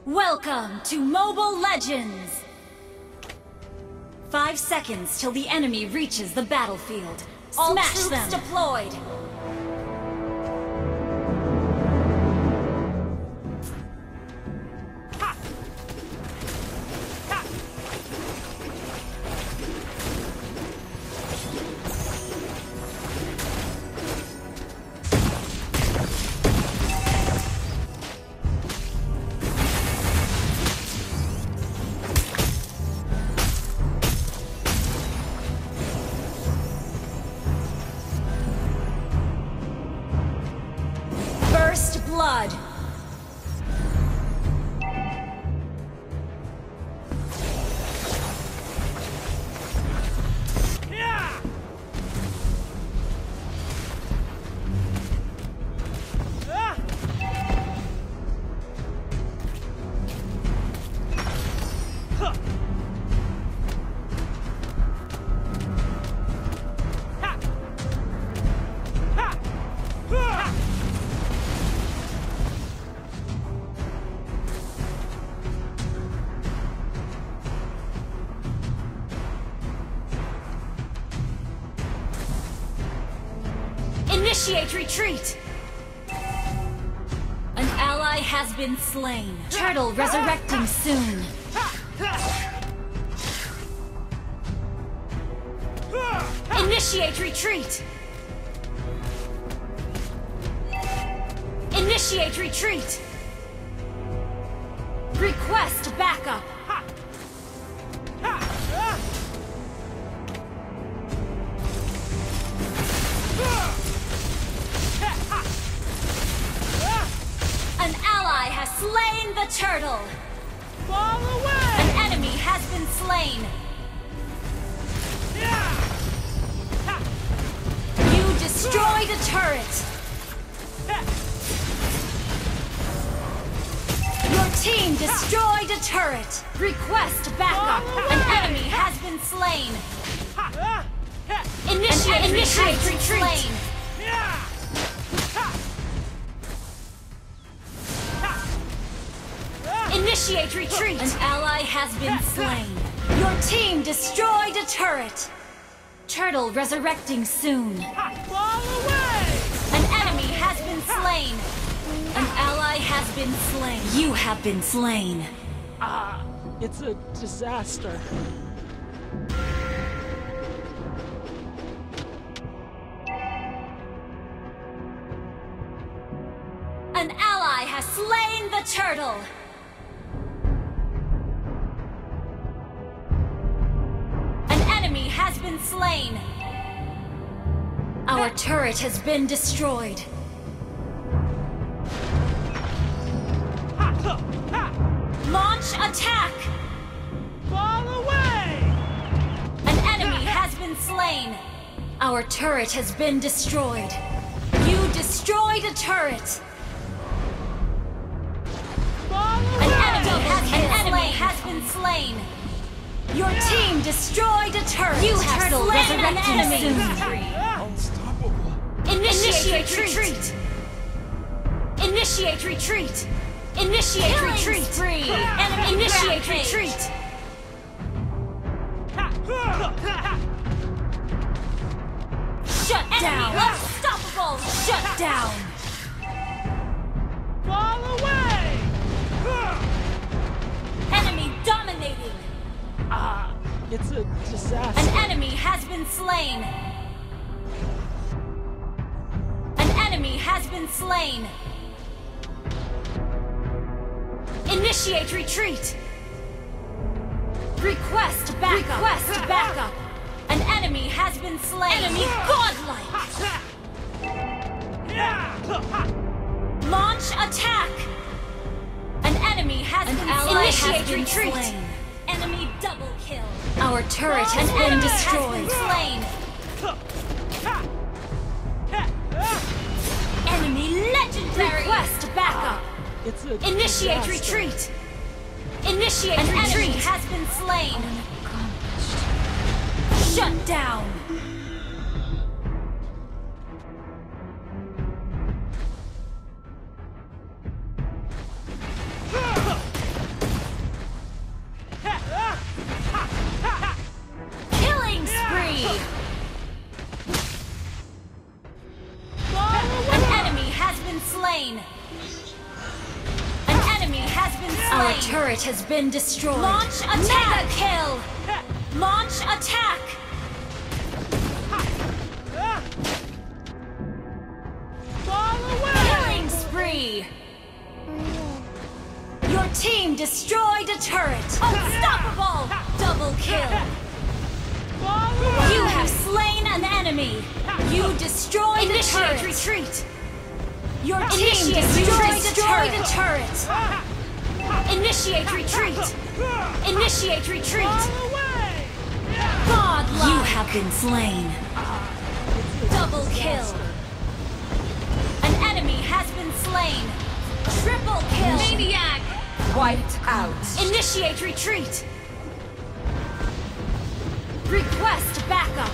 Welcome to Mobile Legends! 5 seconds till the enemy reaches the battlefield. All Smash troops them! deployed! First blood! Initiate retreat! An ally has been slain. Turtle resurrecting soon. Initiate retreat! Initiate retreat! Request backup! An ally has slain the turtle! Fall away! An enemy has been slain! You destroyed a turret! Your team destroyed a turret! Request backup! An enemy has been slain! Initiate retreat! Initiate retreat! An ally has been slain. Your team destroyed a turret! Turtle resurrecting soon. Fall away! An enemy has been slain. An ally has been slain. You have been slain. It's a disaster. An ally has slain the turtle! An enemy has been slain! Our turret has been destroyed. Launch attack! Fall away! An enemy has been slain! Our turret has been destroyed. You destroyed a turret! Fall away! An enemy has been slain! Your team destroyed a turret! You have Turtle slain an resurrecting enemy! Unstoppable. Initiate retreat! Initiate retreat! Initiate Killing retreat! spree. Enemy initiate rampage. retreat! Shut down! Unstoppable! Shut down! Fall away! Enemy dominating! It's a disaster. An enemy has been slain! An enemy has been slain! Initiate retreat! Request backup! Request backup! An enemy has been slain! Enemy godlike! Launch attack! An enemy has been ally Initiate has been retreat! slain. Enemy double kill! Our turret has been destroyed! Slain! Enemy legendary! Request backup! It's a Initiate disaster. retreat! Initiate retreat! Enemy has been slain! Shut down! been slain. An enemy has been slain. Our turret has been destroyed. Launch attack. Mega kill. Launch attack. Fall away! Killing spree. Your team destroyed a turret. Unstoppable. Double kill. Fall away! You have slain an enemy. You destroyed a turret. Retreat. Your team destroyed a turret. Initiate retreat. Initiate retreat. Fall away! Godlike. You have been slain. Double kill. An enemy has been slain. Triple kill. Maniac. Wiped out. Initiate retreat. Request backup.